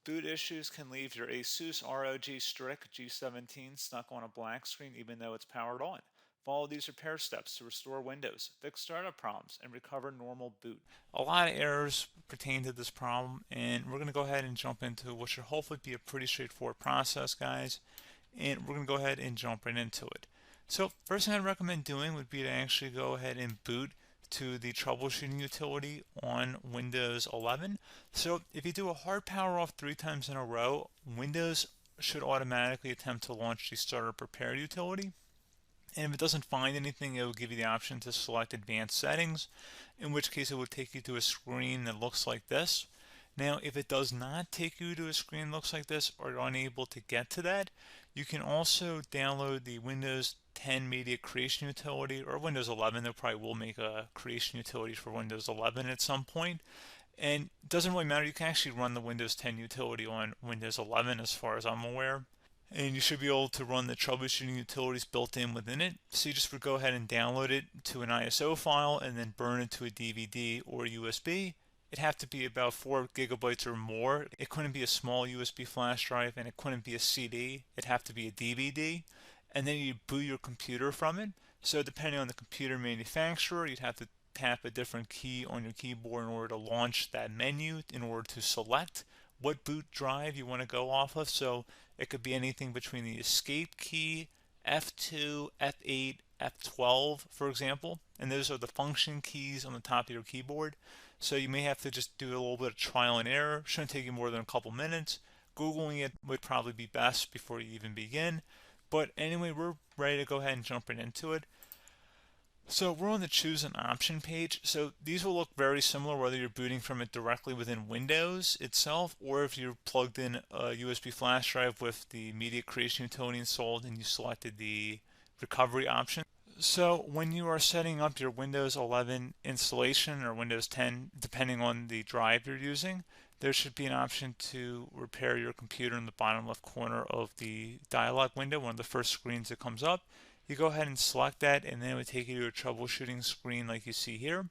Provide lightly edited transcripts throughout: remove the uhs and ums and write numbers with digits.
Boot issues can leave your ASUS ROG Strix G17 stuck on a black screen even though it's powered on. Follow these repair steps to restore Windows, fix startup problems, and recover normal boot. A lot of errors pertain to this problem, and we're going to go ahead and jump into what should hopefully be a pretty straightforward process, guys. And we're going to go ahead and jump right into it. So first thing I'd recommend doing would be to actually go ahead and boot to the troubleshooting utility on Windows 11. So if you do a hard power off 3 times in a row, Windows should automatically attempt to launch the startup repair utility. And if it doesn't find anything, it will give you the option to select advanced settings, in which case it would take you to a screen that looks like this. Now, if it does not take you to a screen that looks like this, or you're unable to get to that, you can also download the Windows 10 Media Creation Utility, or Windows 11. They probably will make a creation utility for Windows 11 at some point. And it doesn't really matter, you can actually run the Windows 10 utility on Windows 11 as far as I'm aware. And you should be able to run the troubleshooting utilities built in within it. So you just would go ahead and download it to an ISO file and then burn it to a DVD or USB. It'd have to be about 4 gigabytes or more. It couldn't be a small USB flash drive, and it couldn't be a CD. It'd have to be a DVD. And then you boot your computer from it. So depending on the computer manufacturer, you'd have to tap a different key on your keyboard in order to launch that menu, in order to select what boot drive you want to go off of. So it could be anything between the escape key, F2, F8, F12, for example. And those are the function keys on the top of your keyboard. So you may have to just do a little bit of trial and error. Shouldn't take you more than a couple minutes. Googling it would probably be best before you even begin. But anyway, we're ready to go ahead and jump right into it. So we're on the choose an option page. So these will look very similar whether you're booting from it directly within Windows itself, or if you're plugged in a USB flash drive with the media creation utility installed and you selected the recovery option. So when you are setting up your Windows 11 installation or Windows 10, depending on the drive you're using, there should be an option to repair your computer in the bottom left corner of the dialog window, one of the first screens that comes up. You go ahead and select that, and then it would take you to a troubleshooting screen like you see here.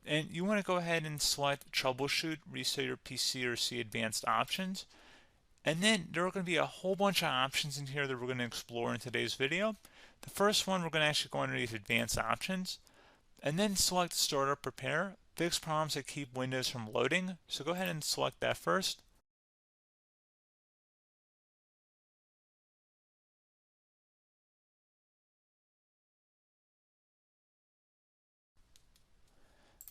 And you want to go ahead and select troubleshoot, reset your PC, or see advanced options. And then there are going to be a whole bunch of options in here that we're going to explore in today's video. The first one, we're going to actually go underneath advanced options and then select startup repair, fix problems that keep Windows from loading. So go ahead and select that first.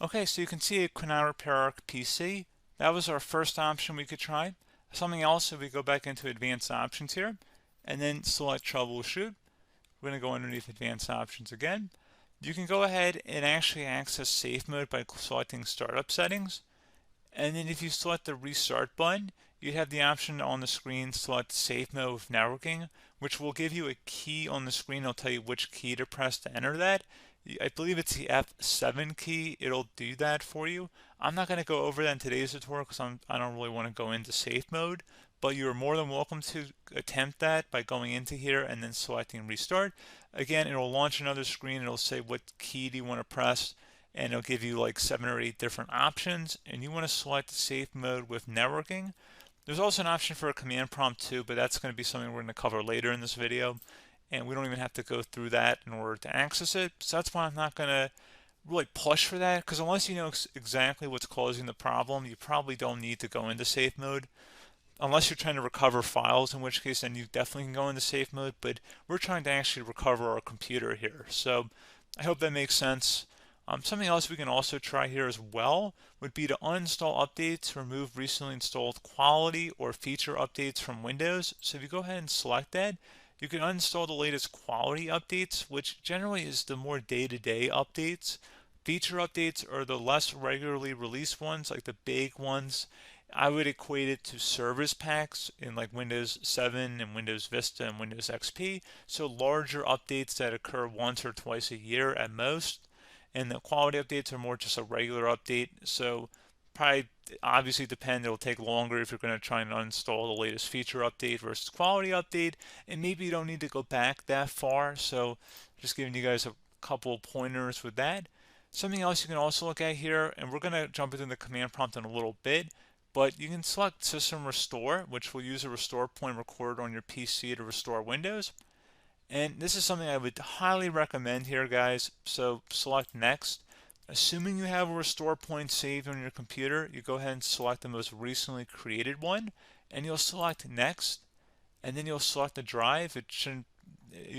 Okay, so you can see it could not repair our PC. That was our first option we could try. Something else, if we go back into advanced options here and then select troubleshoot, we're going to go underneath advanced options again. You can go ahead and actually access safe mode by selecting startup settings. And then if you select the restart button, you have the option on the screen, select safe mode with networking, which will give you a key on the screen. It'll tell you which key to press to enter that. I believe it's the F7 key. It'll do that for you. I'm not going to go over that in today's tutorial because I don't really want to go into safe mode, but you're more than welcome to attempt that by going into here and then selecting restart. Again, it'll launch another screen. It'll say what key do you want to press, and it'll give you like 7 or 8 different options, and you want to select safe mode with networking. There's also an option for a command prompt too, but that's going to be something we're going to cover later in this video, and we don't even have to go through that in order to access it. So that's why I'm not going to really push for that, because unless you know exactly what's causing the problem, you probably don't need to go into safe mode. Unless you're trying to recover files, in which case then you definitely can go into safe mode, but we're trying to actually recover our computer here. So I hope that makes sense. Something else we can also try here as well would be to uninstall updates, remove recently installed quality or feature updates from Windows. So if you go ahead and select that, you can uninstall the latest quality updates, which generally is the more day-to-day updates. Feature updates are the less regularly released ones, like the big ones. I would equate it to service packs in like Windows 7 and Windows Vista and Windows XP. So larger updates that occur once or twice a year at most. And the quality updates are more just a regular update. So probably obviously depend, it'll take longer if you're going to try and uninstall the latest feature update versus quality update. And maybe you don't need to go back that far. So just giving you guys a couple pointers with that. Something else you can also look at here, and we're going to jump into the command prompt in a little bit, But you can select System Restore, which will use a restore point recorded on your PC to restore Windows. And this is something I would highly recommend here, guys. So select Next. Assuming you have a restore point saved on your computer, you go ahead and select the most recently created one, and you'll select Next, and then you'll select the drive. You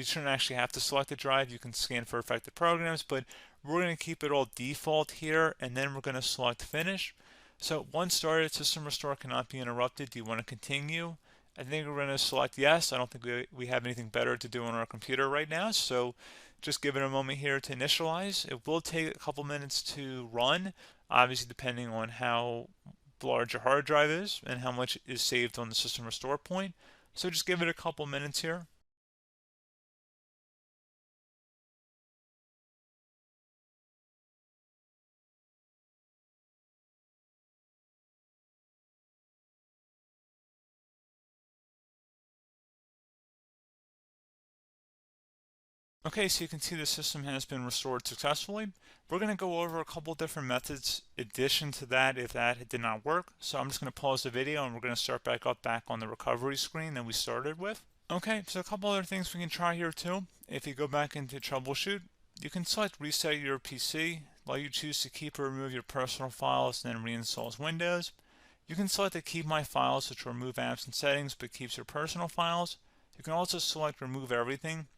shouldn't actually have to select the drive. You can scan for affected programs, but we're going to keep it all default here, and then we're going to select Finish. So once started, System Restore cannot be interrupted. Do you want to continue? I think we're going to select yes. I don't think we have anything better to do on our computer right now, so just give it a moment here to initialize. It will take a couple minutes to run, obviously depending on how large your hard drive is and how much is saved on the System Restore point. So just give it a couple minutes here. Okay, so you can see the system has been restored successfully. We're going to go over a couple different methods in addition to that if that did not work. So I'm just going to pause the video and we're going to start back on the recovery screen that we started with. Okay, so a couple other things we can try here too. If you go back into troubleshoot, you can select reset your PC while you choose to keep or remove your personal files and then reinstalls Windows. You can select to keep my files, which will remove apps and settings but keeps your personal files. You can also select remove everything,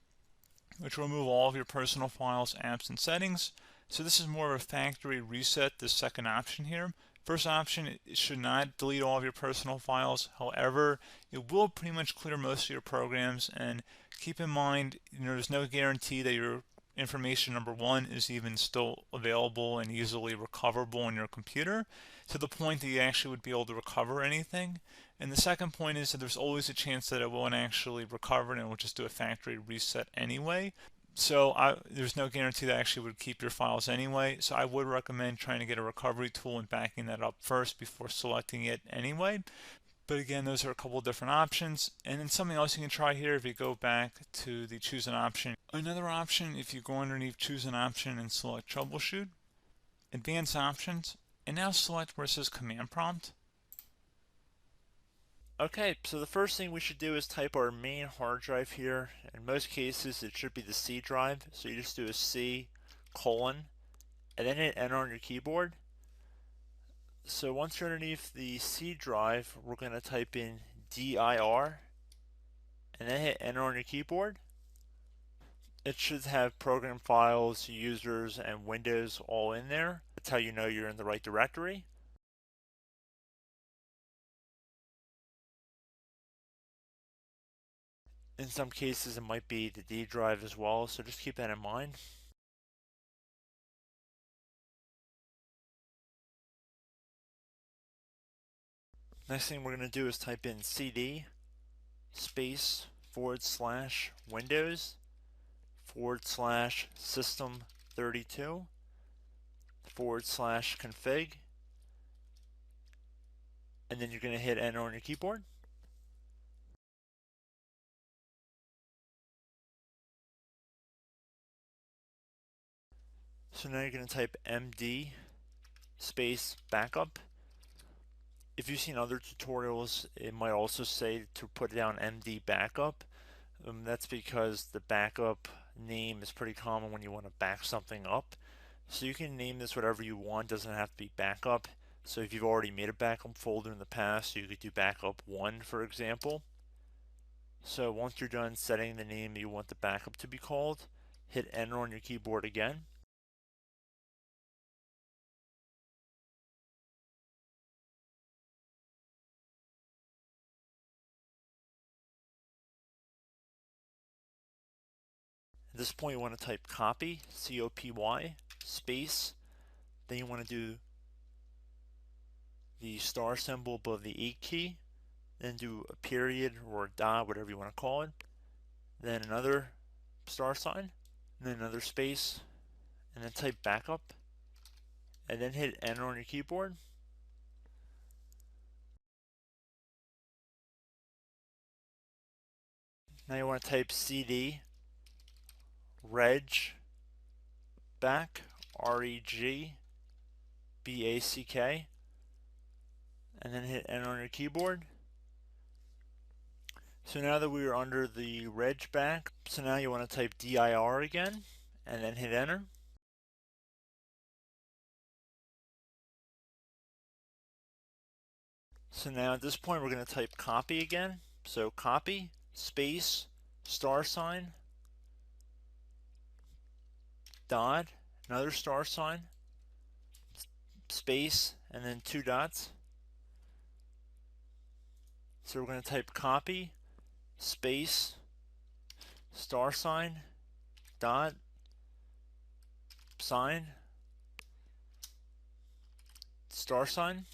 which will remove all of your personal files, apps, and settings. So this is more of a factory reset, this second option here. First option, it should not delete all of your personal files. However, it will pretty much clear most of your programs. And keep in mind, there's no guarantee that your information, number one, is even still available and easily recoverable on your computer to the point that you actually would be able to recover anything. And the second point is that there's always a chance that it won't actually recover and it will just do a factory reset anyway. So there's no guarantee that actually would keep your files anyway. So I would recommend trying to get a recovery tool and backing that up first before selecting it anyway. But again, those are a couple of different options. And then something else you can try here if you go back to the choose an option. Another option, if you go underneath choose an option and select troubleshoot, advanced options, and now select where it says command prompt. Okay, so the first thing we should do is type our main hard drive here. In most cases, it should be the C drive. So you just do a C colon and then hit enter on your keyboard. So once you're underneath the C drive, we're going to type in dir and then hit enter on your keyboard. It should have program files, users, and Windows all in there. That's how you know you're in the right directory. In some cases, it might be the D drive as well, so just keep that in mind. Next thing we're going to do is type in cd space / Windows / system 32 / config, and then you're going to hit enter on your keyboard. So now you're going to type md space backup. If you've seen other tutorials, it might also say to put down md backup. That's because the backup name is pretty common when you want to back something up. So you can name this whatever you want, doesn't have to be backup. So if you've already made a backup folder in the past, you could do backup 1, for example. So once you're done setting the name you want the backup to be called, hit enter on your keyboard again. At this point you want to type copy, C-O-P-Y, space, then you want to do the star symbol above the 8 key, then do a period or a dot, whatever you want to call it, then another star sign, and then another space, and then type backup, and then hit enter on your keyboard. Now you want to type cd reg back, REG BACK, and then hit enter on your keyboard. So now that we are under the reg back, so now you want to type dir again, and then hit enter. So now at this point we're going to type copy again. So copy, space, $sign, dot, another $sign, space, and then 2 dots. So we're going to type copy, space, $sign, dot, sign, $sign,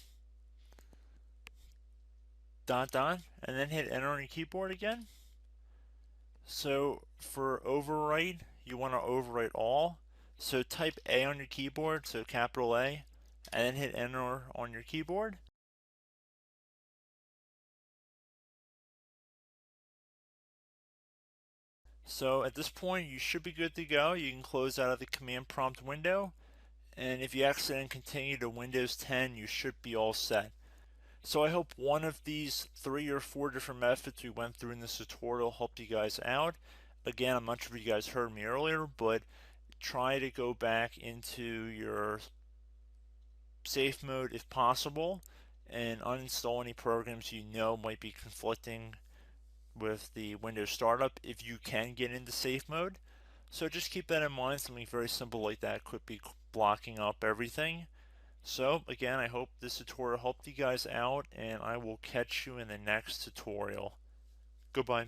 dot, dot, and then hit enter on your keyboard again. So for overwrite, you want to overwrite all. So type A on your keyboard, so capital A, and then hit enter on your keyboard. So at this point, you should be good to go. You can close out of the command prompt window, and if you accidentally continue to Windows 10, you should be all set. So I hope one of these 3 or 4 different methods we went through in this tutorial helped you guys out. Again, I'm not sure if you guys heard me earlier, but try to go back into your safe mode if possible and uninstall any programs you know might be conflicting with the Windows startup if you can get into safe mode. So just keep that in mind. Something very simple like that could be blocking up everything. So again, I hope this tutorial helped you guys out, and I will catch you in the next tutorial. Goodbye.